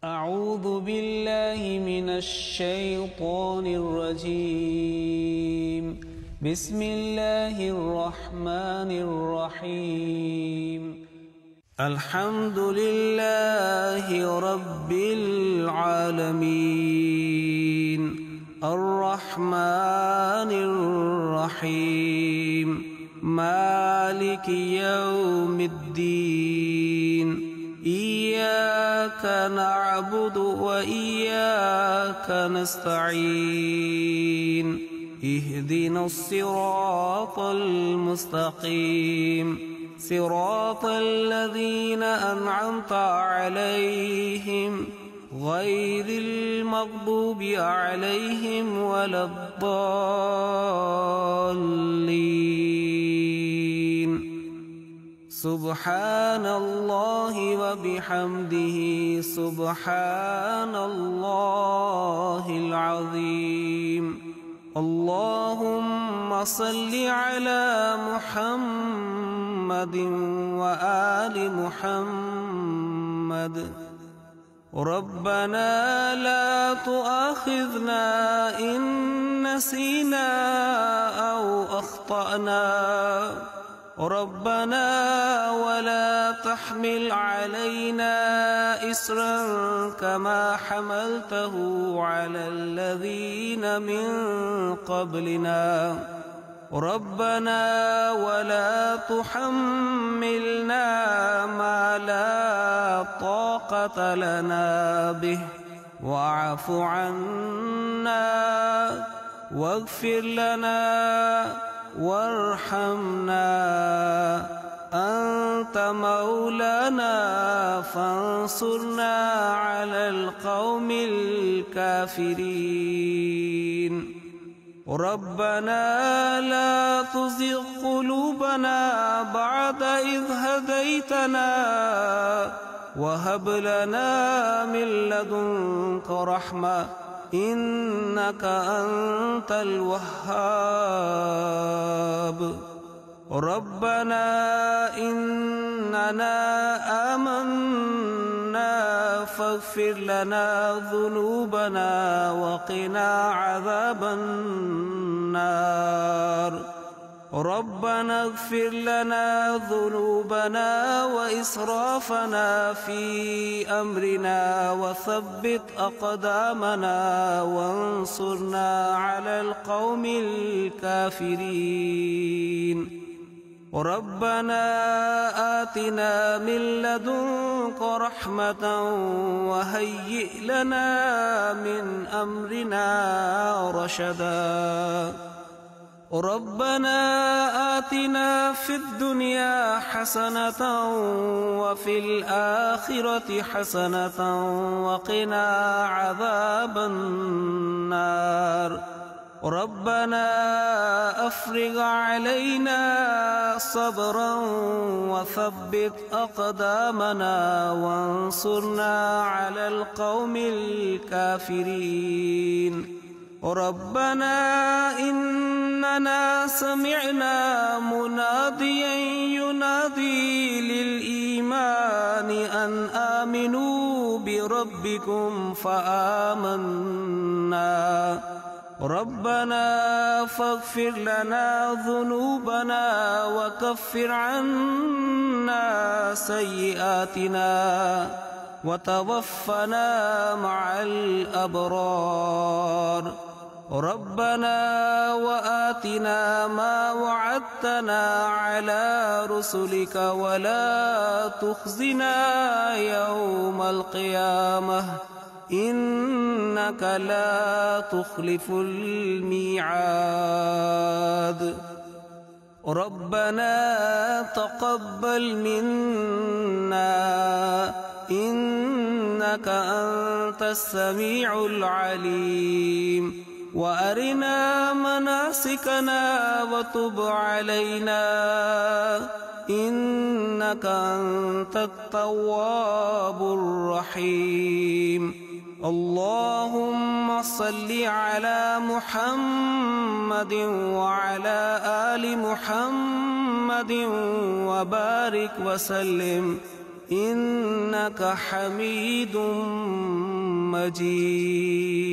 أعوذ بالله من الشيطان الرجيم. بسم الله الرحمن الرحيم. الحمد لله رب العالمين الرحمن الرحيم مالك يوم الدين. إياك نعبد وإياك نستعين. اهدنا الصراط المستقيم صراط الذين أنعمت عليهم غير المغضوب عليهم ولا الضالين. سبحان الله وبحمده سبحان الله العظيم. اللهم صل على محمد وآل محمد. ربنا لا تؤاخذنا إن نسينا أو أخطأنا. ربنا ولا تحمل علينا إصرا كما حملته على الذين من قبلنا. ربنا ولا تحملنا ما لا طاقة لنا به واعف عنا واغفر لنا وارحمنا. أنت مولانا فانصرنا على القوم الكافرين. ربنا لا تزغ قلوبنا بعد إذ هديتنا وهب لنا من لدنك رحمة إنك أنت الوهاب. ربنا إننا آمنا فاغفر لنا ذنوبنا وقنا عذاب النار. ربنا اغفر لنا ذنوبنا وإسرافنا في أمرنا وثبت أقدامنا وانصرنا على القوم الكافرين. ربنا آتنا من لدنك رحمة وهيئ لنا من أمرنا رشدا. ربنا آتنا في الدنيا حسنة وفي الآخرة حسنة وقنا عذاب النار. ربنا أفرغ علينا صبرا وثبت أقدامنا وانصرنا على القوم الكافرين. ربنا إننا سمعنا مناديا ينادي للإيمان أن آمنوا بربكم فآمنا. ربنا فاغفر لنا ذنوبنا وكفر عنا سيئاتنا وتوفنا مع الأبرار. ربنا وآتنا ما وعدتنا على رسلك ولا تخزنا يوم القيامة إنك لا تخلف الميعاد. ربنا تقبل منا إنك أنت السميع العليم وأرنا مناسكنا وتب علينا إنك أنت التواب الرحيم. اللهم صل على محمد وعلى آل محمد وبارك وسلم إنك حميد مجيد